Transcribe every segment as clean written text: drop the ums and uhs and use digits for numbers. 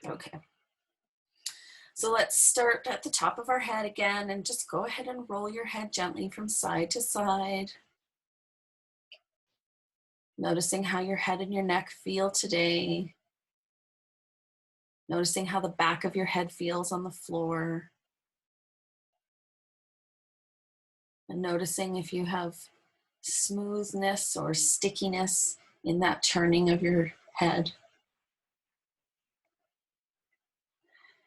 Okay. So let's start at the top of our head again and just go ahead and roll your head gently from side to side. Noticing how your head and your neck feel today. Noticing how the back of your head feels on the floor. And noticing if you have smoothness or stickiness in that turning of your head.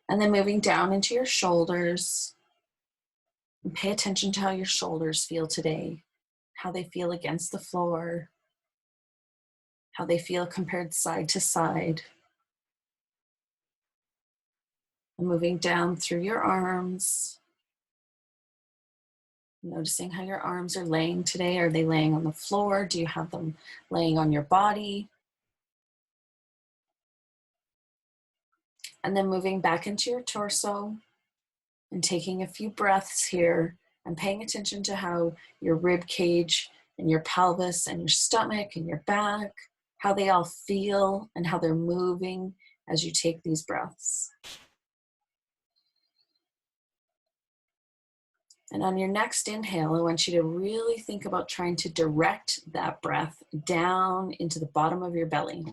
And then moving down into your shoulders. And pay attention to how your shoulders feel today. How they feel against the floor. How they feel compared side to side. And moving down through your arms. Noticing how your arms are laying today. Are they laying on the floor? Do you have them laying on your body? And then moving back into your torso and taking a few breaths here and paying attention to how your rib cage and your pelvis and your stomach and your back, how they all feel and how they're moving as you take these breaths. And on your next inhale, I want you to really think about trying to direct that breath down into the bottom of your belly.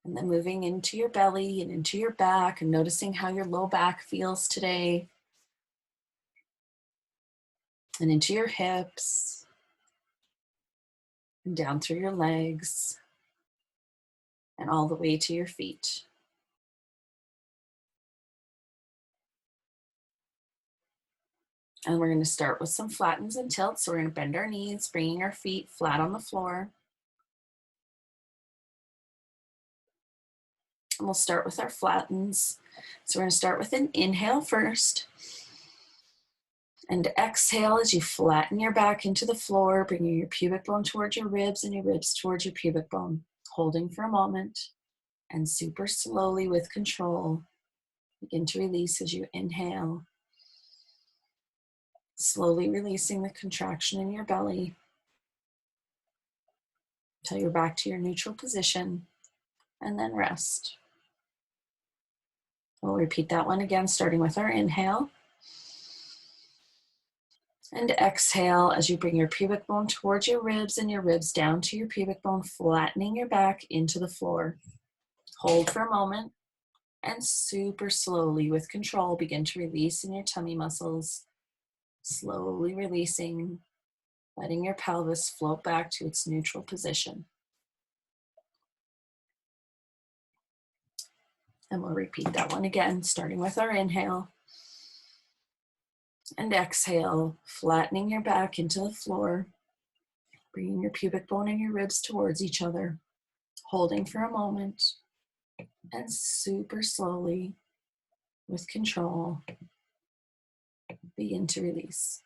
And then moving into your belly and into your back and noticing how your low back feels today. And into your hips. And down through your legs. And all the way to your feet. And we're going to start with some flattens and tilts. So we're going to bend our knees, bringing our feet flat on the floor. And we'll start with our flattens. So we're going to start with an inhale first. And exhale as you flatten your back into the floor, bringing your pubic bone towards your ribs and your ribs towards your pubic bone. Holding for a moment. And super slowly with control, begin to release as you inhale. Slowly releasing the contraction in your belly. Till you're back to your neutral position, and then rest. We'll repeat that one again, starting with our inhale. And exhale as you bring your pubic bone towards your ribs and your ribs down to your pubic bone, flattening your back into the floor. Hold for a moment and super slowly, with control, begin to release in your tummy muscles. Slowly releasing, letting your pelvis float back to its neutral position. And we'll repeat that one again, starting with our inhale. And exhale, flattening your back into the floor, bringing your pubic bone and your ribs towards each other, holding for a moment, and super slowly, with control, begin to release.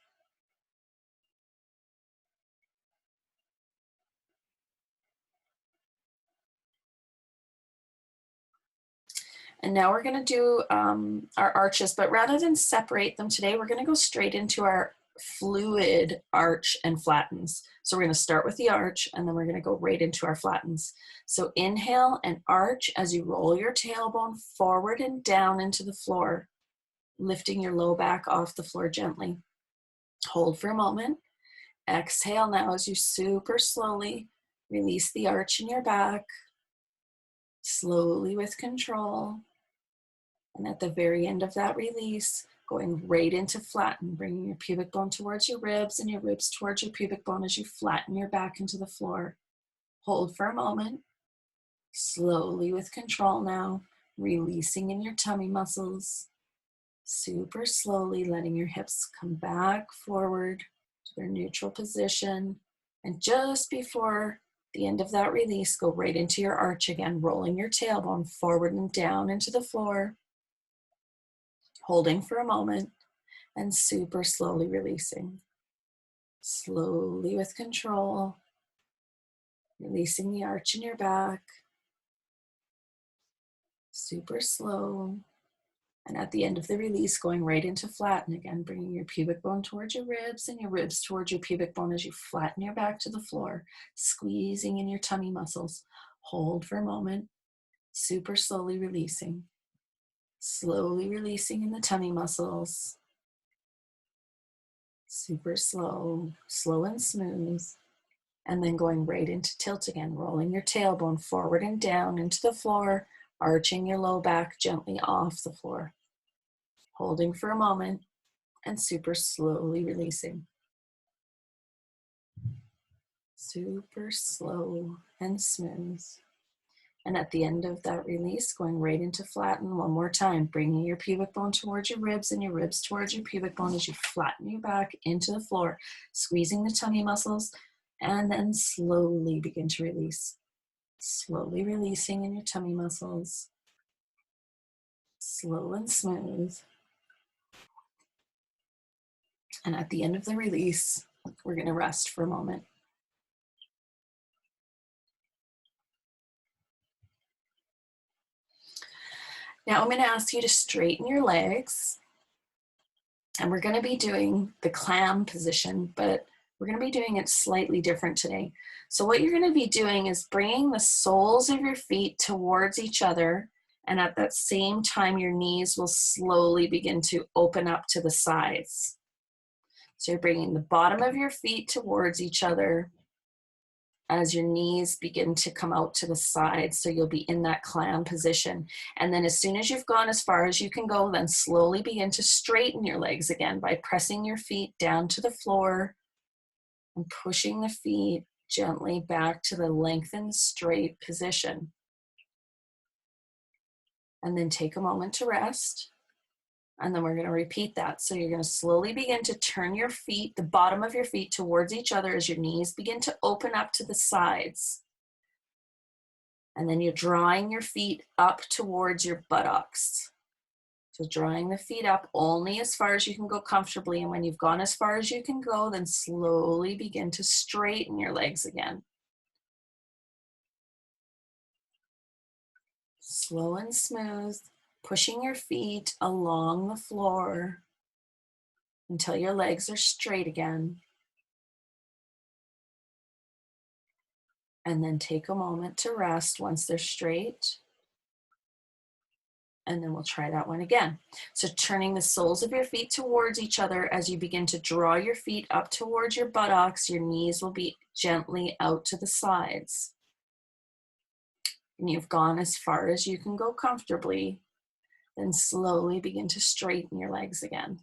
And now we're going to do our arches, but rather than separate them today, we're going to go straight into our fluid arch and flattens. So we're going to start with the arch, and then we're going to go right into our flattens. So inhale and arch as you roll your tailbone forward and down into the floor, lifting your low back off the floor gently. Hold for a moment. Exhale now as you super slowly release the arch in your back, slowly with control. And at the very end of that release, going right into flatten, bringing your pubic bone towards your ribs and your ribs towards your pubic bone as you flatten your back into the floor. Hold for a moment. Slowly with control now, releasing in your tummy muscles. Super slowly letting your hips come back forward to their neutral position. And just before the end of that release, go right into your arch again, rolling your tailbone forward and down into the floor. Holding for a moment and super slowly releasing. Slowly with control, releasing the arch in your back. Super slow. And at the end of the release, going right into flatten again, bringing your pubic bone towards your ribs and your ribs towards your pubic bone as you flatten your back to the floor, squeezing in your tummy muscles. Hold for a moment, super slowly releasing. Slowly releasing in the tummy muscles. Super slow, slow and smooth. And then going right into tilt again, rolling your tailbone forward and down into the floor, arching your low back gently off the floor. Holding for a moment and super slowly releasing. Super slow and smooth. And at the end of that release, going right into flatten one more time, bringing your pubic bone towards your ribs and your ribs towards your pubic bone as you flatten your back into the floor, squeezing the tummy muscles, and then slowly begin to release. Slowly releasing in your tummy muscles. Slow and smooth. And at the end of the release, we're going to rest for a moment. Now I'm going to ask you to straighten your legs. And we're going to be doing the clam position, but we're going to be doing it slightly different today. So what you're going to be doing is bringing the soles of your feet towards each other, and at that same time your knees will slowly begin to open up to the sides. So you're bringing the bottom of your feet towards each other as your knees begin to come out to the side, so you'll be in that clam position. And then as soon as you've gone as far as you can go, then slowly begin to straighten your legs again by pressing your feet down to the floor and pushing the feet gently back to the lengthened straight position. And then take a moment to rest. And then we're going to repeat that. So you're going to slowly begin to turn your feet, the bottom of your feet, towards each other as your knees begin to open up to the sides. And then you're drawing your feet up towards your buttocks. So drawing the feet up only as far as you can go comfortably. And when you've gone as far as you can go, then slowly begin to straighten your legs again. Slow and smooth. Pushing your feet along the floor until your legs are straight again. And then take a moment to rest once they're straight. And then we'll try that one again. So turning the soles of your feet towards each other as you begin to draw your feet up towards your buttocks, your knees will be gently out to the sides. And you've gone as far as you can go comfortably, then slowly begin to straighten your legs again.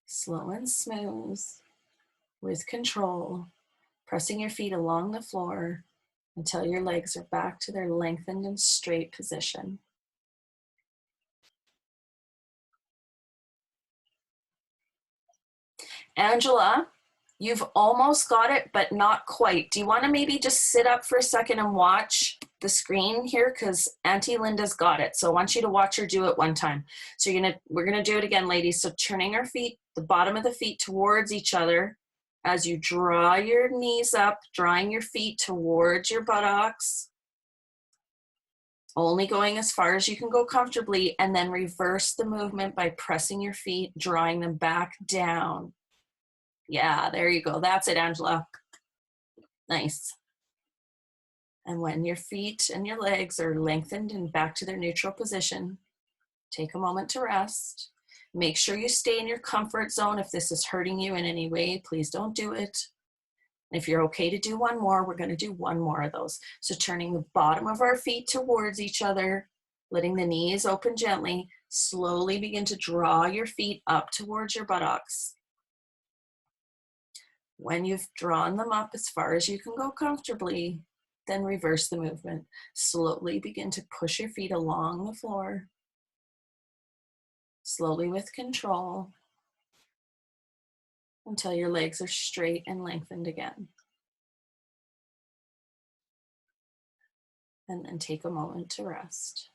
Slow and smooth, with control, pressing your feet along the floor until your legs are back to their lengthened and straight position. Angela, you've almost got it, but not quite. Do you want to maybe just sit up for a second and watch the screen here? Because Auntie Linda's got it. So I want you to watch her do it one time. So we're gonna do it again, ladies. So turning our feet, the bottom of the feet towards each other as you draw your knees up, drawing your feet towards your buttocks. Only going as far as you can go comfortably, and then reverse the movement by pressing your feet, drawing them back down. Yeah, there you go. That's it, Angela. Nice. And when your feet and your legs are lengthened and back to their neutral position, take a moment to rest. Make sure you stay in your comfort zone. If this is hurting you in any way, please don't do it. If you're okay to do one more, we're going to do one more of those. So turning the bottom of our feet towards each other, letting the knees open gently, slowly begin to draw your feet up towards your buttocks. When you've drawn them up as far as you can go comfortably, then reverse the movement. Slowly begin to push your feet along the floor. Slowly with control until your legs are straight and lengthened again. And then take a moment to rest.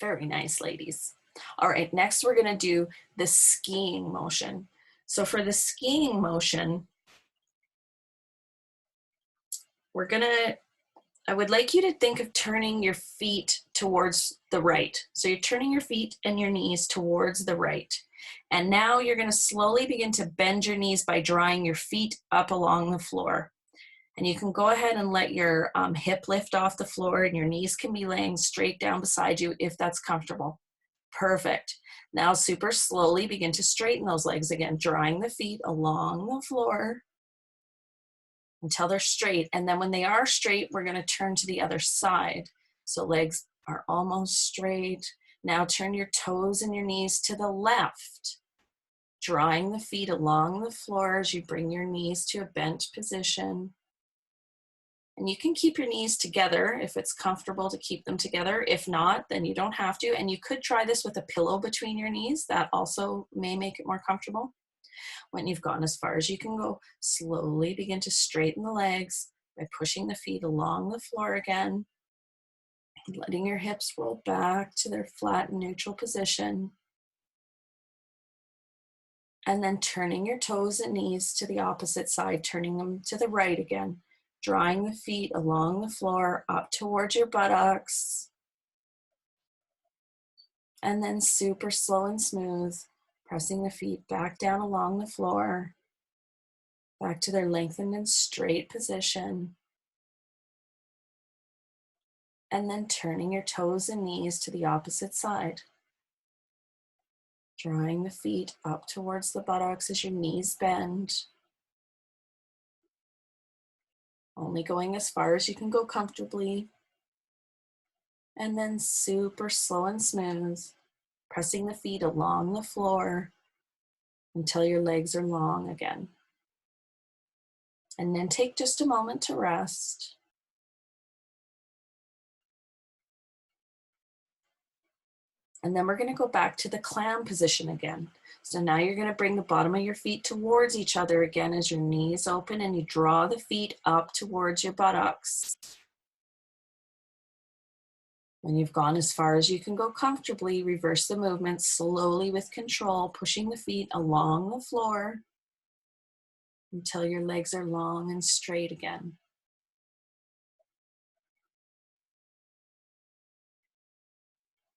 Very nice, ladies. All right, next we're gonna do the skiing motion. So for the skiing motion, I would like you to think of turning your feet towards the right. So you're turning your feet and your knees towards the right. And now you're gonna slowly begin to bend your knees by drawing your feet up along the floor. And you can go ahead and let your hip lift off the floor, and your knees can be laying straight down beside you if that's comfortable. Perfect. Now super slowly begin to straighten those legs again, drawing the feet along the floor until they're straight. And then when they are straight, we're going to turn to the other side. So legs are almost straight. Now turn your toes and your knees to the left, drawing the feet along the floor as you bring your knees to a bent position. And you can keep your knees together if it's comfortable to keep them together. If not, then you don't have to. And you could try this with a pillow between your knees. That also may make it more comfortable. When you've gone as far as you can go, slowly begin to straighten the legs by pushing the feet along the floor again, letting your hips roll back to their flat and neutral position. And then turning your toes and knees to the opposite side, turning them to the right again, drawing the feet along the floor up towards your buttocks. And then super slow and smooth, pressing the feet back down along the floor, back to their lengthened and straight position. And then turning your toes and knees to the opposite side, drawing the feet up towards the buttocks as your knees bend. Only going as far as you can go comfortably. And then super slow and smooth, pressing the feet along the floor until your legs are long again. And then take just a moment to rest. And then we're going to go back to the clam position again. So now you're going to bring the bottom of your feet towards each other again as your knees open, and you draw the feet up towards your buttocks. When you've gone as far as you can go comfortably, reverse the movement slowly with control, pushing the feet along the floor until your legs are long and straight again.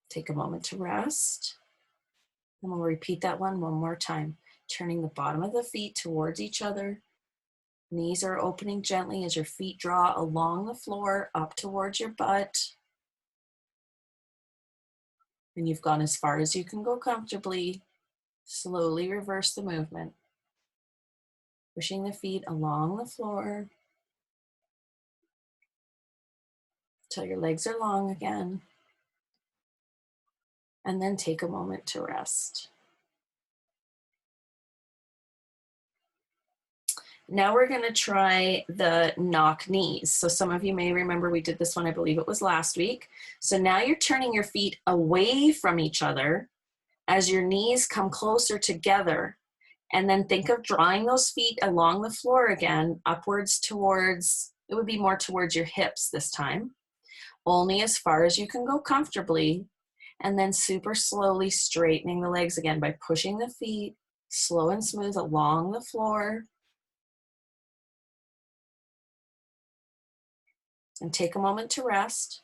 Take a moment to rest. And we'll repeat that one more time. Turning the bottom of the feet towards each other. Knees are opening gently as your feet draw along the floor up towards your butt. When you've gone as far as you can go comfortably, slowly reverse the movement. Pushing the feet along the floor till your legs are long again. And then take a moment to rest. Now we're going to try the knock knees. So some of you may remember we did this one, I believe it was last week. So now you're turning your feet away from each other as your knees come closer together. And then think of drawing those feet along the floor again, upwards towards, it would be more towards your hips this time, only as far as you can go comfortably. And then super slowly straightening the legs again by pushing the feet slow and smooth along the floor. And take a moment to rest.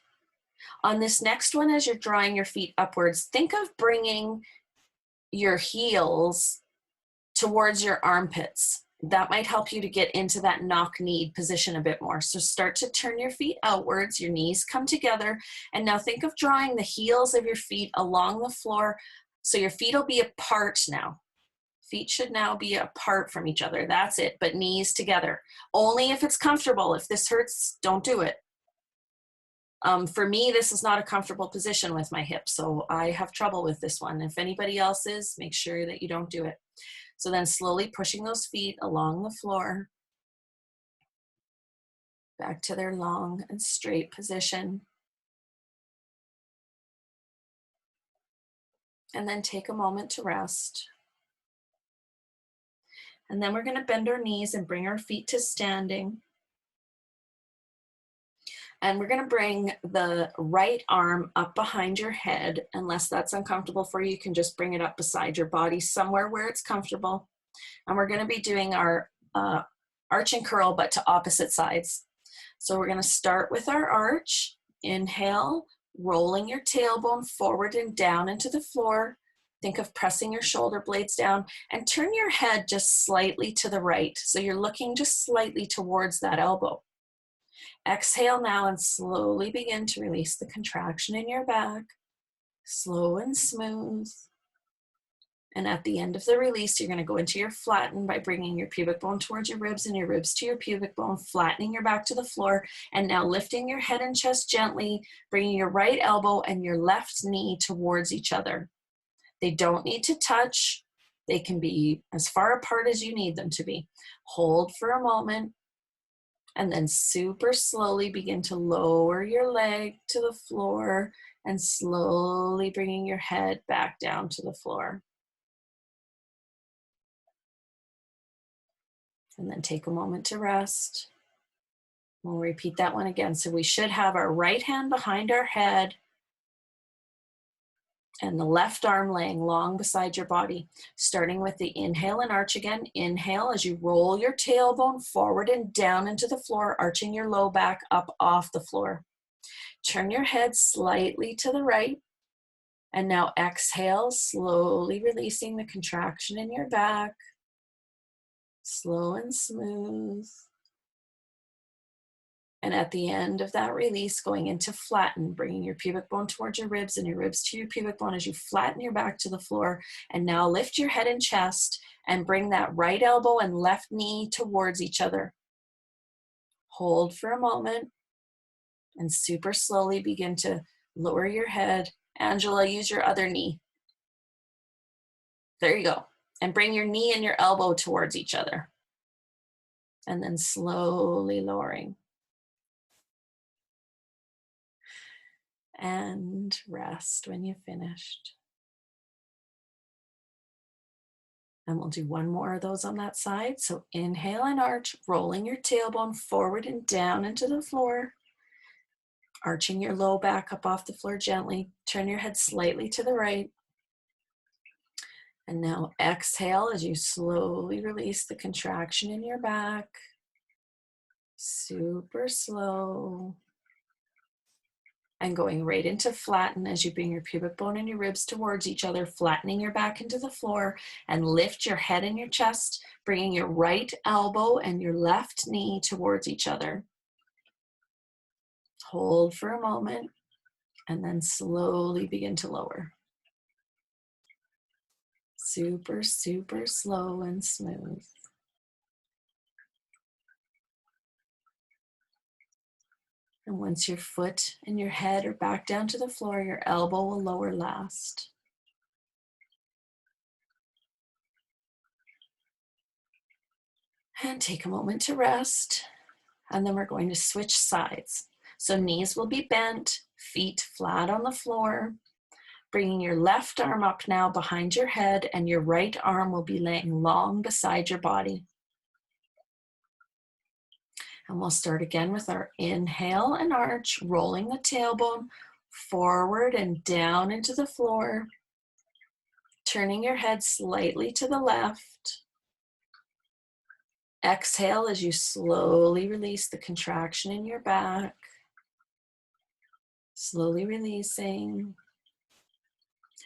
On this next one, as you're drawing your feet upwards, think of bringing your heels towards your armpits. That might help you to get into that knock knee position a bit more. So start to turn your feet outwards, your knees come together, and now think of drawing the heels of your feet along the floor. So your feet will be apart now. Feet should now be apart from each other. That's it, but knees together. Only if it's comfortable. If this hurts, don't do it. For me, this is not a comfortable position with my hips, so I have trouble with this one. If anybody else is, make sure that you don't do it. So then slowly pushing those feet along the floor, back to their long and straight position. And then take a moment to rest. And then we're going to bend our knees and bring our feet to standing. And we're going to bring the right arm up behind your head. Unless that's uncomfortable for you, you can just bring it up beside your body somewhere where it's comfortable. And we're going to be doing our arch and curl, but to opposite sides. So we're going to start with our arch. Inhale, rolling your tailbone forward and down into the floor. Think of pressing your shoulder blades down and turn your head just slightly to the right. So you're looking just slightly towards that elbow. Exhale now and slowly begin to release the contraction in your back. Slow and smooth. And at the end of the release, you're going to go into your flatten by bringing your pubic bone towards your ribs and your ribs to your pubic bone, flattening your back to the floor, and now lifting your head and chest gently, bringing your right elbow and your left knee towards each other. They don't need to touch. They can be as far apart as you need them to be. Hold for a moment, and then super slowly begin to lower your leg to the floor and slowly bringing your head back down to the floor. And then take a moment to rest. We'll repeat that one again. So we should have our right hand behind our head and the left arm laying long beside your body. Starting with the inhale and arch again. Inhale as you roll your tailbone forward and down into the floor, arching your low back up off the floor. Turn your head slightly to the right. And now exhale, slowly releasing the contraction in your back. Slow and smooth. And at the end of that release, going into flatten, bringing your pubic bone towards your ribs and your ribs to your pubic bone as you flatten your back to the floor. And now lift your head and chest and bring that right elbow and left knee towards each other. Hold for a moment and super slowly begin to lower your head. Angela, use your other knee. There you go. And bring your knee and your elbow towards each other. And then slowly lowering. And rest when you've finished. And we'll do one more of those on that side. So inhale and arch, rolling your tailbone forward and down into the floor. Arching your low back up off the floor gently. Turn your head slightly to the right. And now exhale as you slowly release the contraction in your back. Super slow. and going right into flatten as you bring your pubic bone and your ribs towards each other, flattening your back into the floor, and lift your head and your chest, bringing your right elbow and your left knee towards each other. Hold for a moment and then slowly begin to lower. Super, super slow and smooth. And once your foot and your head are back down to the floor, your elbow will lower last. And take a moment to rest. And then we're going to switch sides. So knees will be bent, feet flat on the floor. Bringing your left arm up now behind your head, and your right arm will be laying long beside your body. And we'll start again with our inhale and arch, rolling the tailbone forward and down into the floor. Turning your head slightly to the left. Exhale as you slowly release the contraction in your back. Slowly releasing.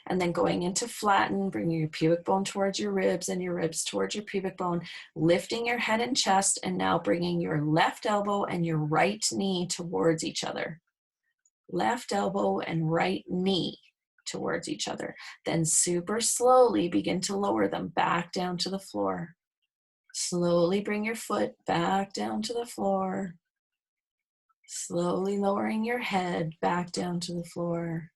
And then going into flatten, bringing your pubic bone towards your ribs and your ribs towards your pubic bone, lifting your head and chest, and now bringing your left elbow and your right knee towards each other. Left elbow and right knee towards each other. Then super slowly begin to lower them back down to the floor. Slowly bring your foot back down to the floor. Slowly lowering your head back down to the floor.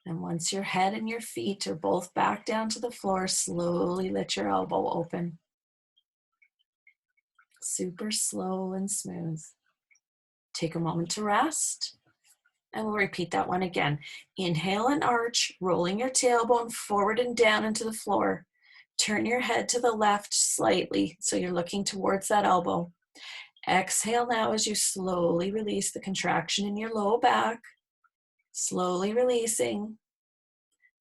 And once your head and your feet are both back down to the floor, slowly let your elbow open. Super slow and smooth. Take a moment to rest. And we'll repeat that one again. Inhale and arch, rolling your tailbone forward and down into the floor. Turn your head to the left slightly, so you're looking towards that elbow. Exhale now as you slowly release the contraction in your low back. Slowly releasing.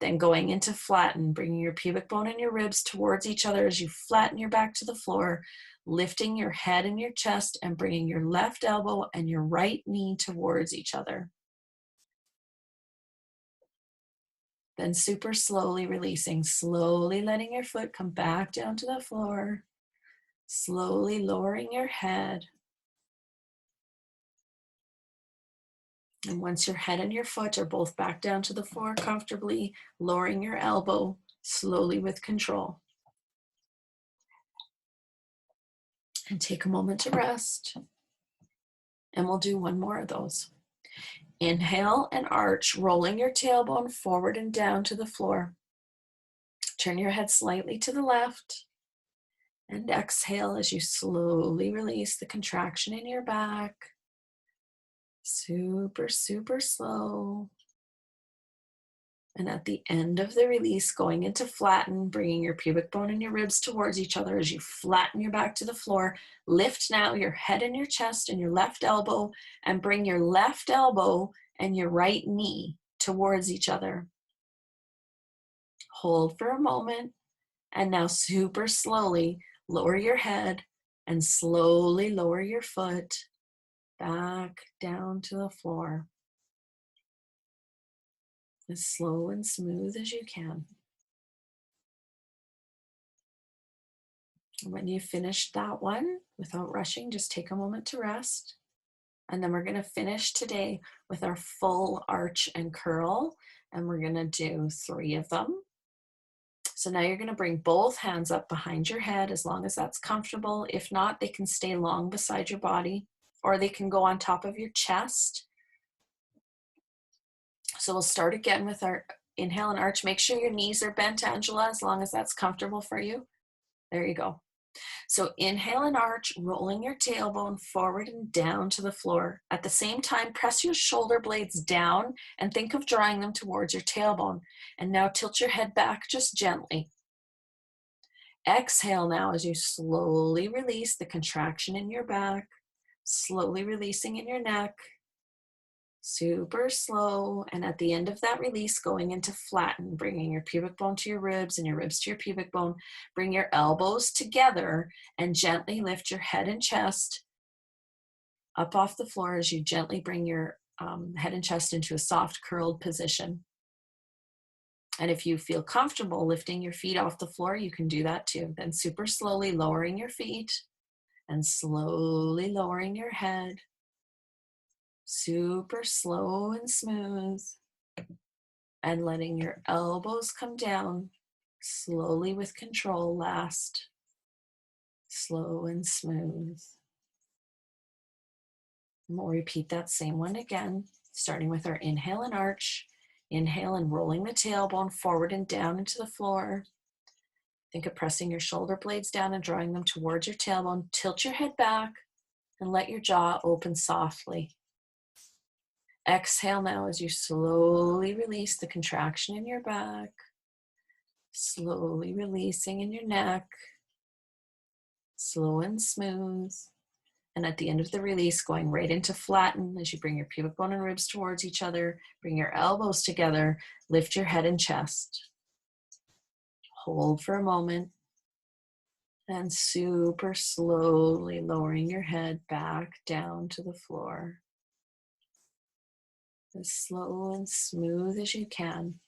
Then going into flatten, bringing your pubic bone and your ribs towards each other as you flatten your back to the floor, lifting your head and your chest and bringing your left elbow and your right knee towards each other. Then super slowly releasing, slowly letting your foot come back down to the floor, slowly lowering your head. And once your head and your foot are both back down to the floor comfortably, lowering your elbow slowly with control. And take a moment to rest. And we'll do one more of those. Inhale and arch, rolling your tailbone forward and down to the floor. Turn your head slightly to the left. And exhale as you slowly release the contraction in your back. Super, super slow. And at the end of the release, going into flatten, bringing your pubic bone and your ribs towards each other as you flatten your back to the floor. Lift now your head and your chest and your left elbow, and bring your left elbow and your right knee towards each other. Hold for a moment, and now super slowly lower your head and slowly lower your foot back down to the floor. As slow and smooth as you can. When you finish that one, without rushing, just take a moment to rest. And then we're going to finish today with our full arch and curl. And we're going to do 3 of them. So now you're going to bring both hands up behind your head as long as that's comfortable. If not, they can stay long beside your body, or they can go on top of your chest. So we'll start again with our inhale and arch. Make sure your knees are bent, Angela, as long as that's comfortable for you. There you go. So inhale and arch, rolling your tailbone forward and down to the floor. At the same time, press your shoulder blades down and think of drawing them towards your tailbone. And now tilt your head back just gently. Exhale now as you slowly release the contraction in your back, slowly releasing in your neck. Super slow, and at the end of that release, going into flatten, bringing your pubic bone to your ribs and your ribs to your pubic bone. Bring your elbows together and gently lift your head and chest. up off the floor as you gently bring your head and chest into a soft curled position. And if you feel comfortable lifting your feet off the floor, you can do that too. Then super slowly lowering your feet and slowly lowering your head. Super slow and smooth. And letting your elbows come down slowly with control last. Slow and smooth. And we'll repeat that same one again, starting with our inhale and arch. Inhale and rolling the tailbone forward and down into the floor. Think of pressing your shoulder blades down and drawing them towards your tailbone. Tilt your head back and let your jaw open softly. Exhale now as you slowly release the contraction in your back. Slowly releasing in your neck. Slow and smooth. And at the end of the release, going right into flatten as you bring your pubic bone and ribs towards each other. Bring your elbows together. Lift your head and chest. Hold for a moment. And super slowly lowering your head back down to the floor. As slow and smooth as you can.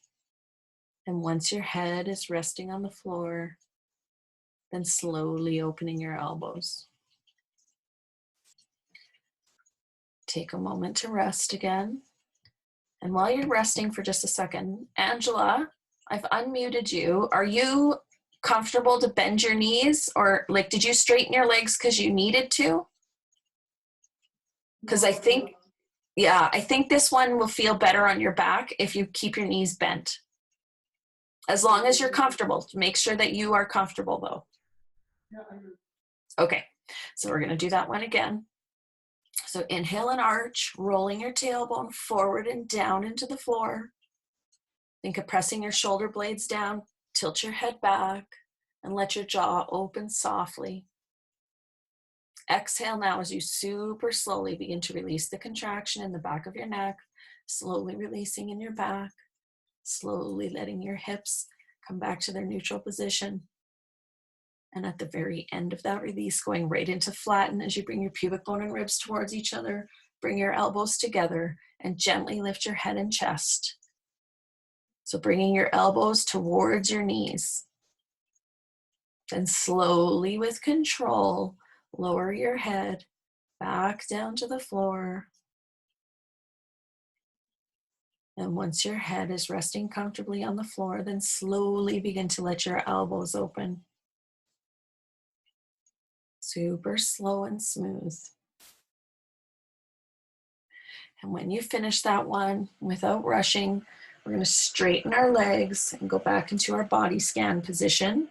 And once your head is resting on the floor, then slowly opening your elbows. Take a moment to rest again. And while you're resting for just a second, Angela, I've unmuted you. Are you comfortable to bend your knees? Or like, did you straighten your legs because you needed to? Because I think this one will feel better on your back if you keep your knees bent. As long as you're comfortable. Make sure that you are comfortable though. Okay, so we're gonna do that one again. So inhale and arch, rolling your tailbone forward and down into the floor. Think of pressing your shoulder blades down, tilt your head back, and let your jaw open softly. Exhale now as you super slowly begin to release the contraction in the back of your neck, slowly releasing in your back, slowly letting your hips come back to their neutral position. And at the very end of that release, going right into flatten as you bring your pubic bone and ribs towards each other, bring your elbows together and gently lift your head and chest. So bringing your elbows towards your knees. Then slowly with control, lower your head back down to the floor. And once your head is resting comfortably on the floor, then slowly begin to let your elbows open. Super slow and smooth. And when you finish that one, without rushing, we're going to straighten our legs and go back into our body scan position.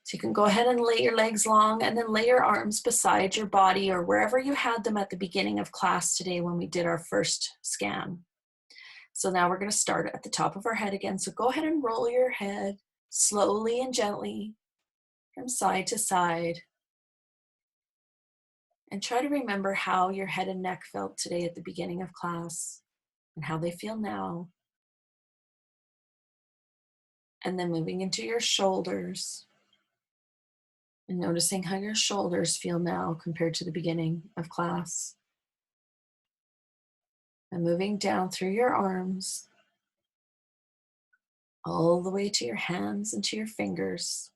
So you can go ahead and lay your legs long and then lay your arms beside your body or wherever you had them at the beginning of class today when we did our first scan. So now we're going to start at the top of our head again. So go ahead and roll your head slowly and gently from side to side. And try to remember how your head and neck felt today at the beginning of class and how they feel now. And then moving into your shoulders and noticing how your shoulders feel now compared to the beginning of class. And moving down through your arms, all the way to your hands and to your fingers.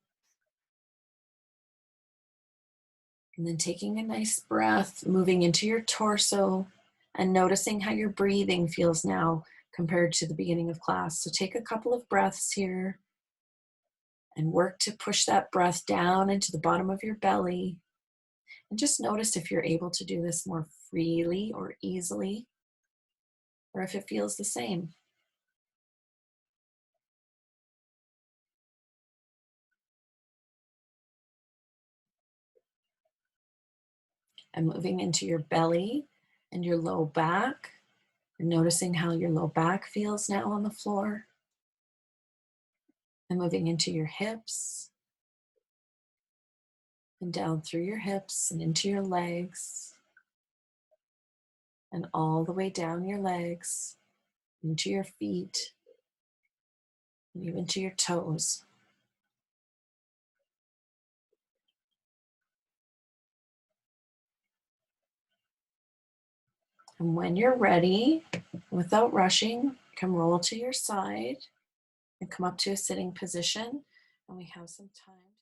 And then taking a nice breath, moving into your torso and noticing how your breathing feels now compared to the beginning of class. So take a couple of breaths here and work to push that breath down into the bottom of your belly. And just notice if you're able to do this more freely or easily, or if it feels the same. And moving into your belly and your low back, and noticing how your low back feels now on the floor. And moving into your hips, and down through your hips and into your legs, and all the way down your legs, into your feet, and even to your toes. And when you're ready, without rushing, you can roll to your side and come up to a sitting position. And we have some time.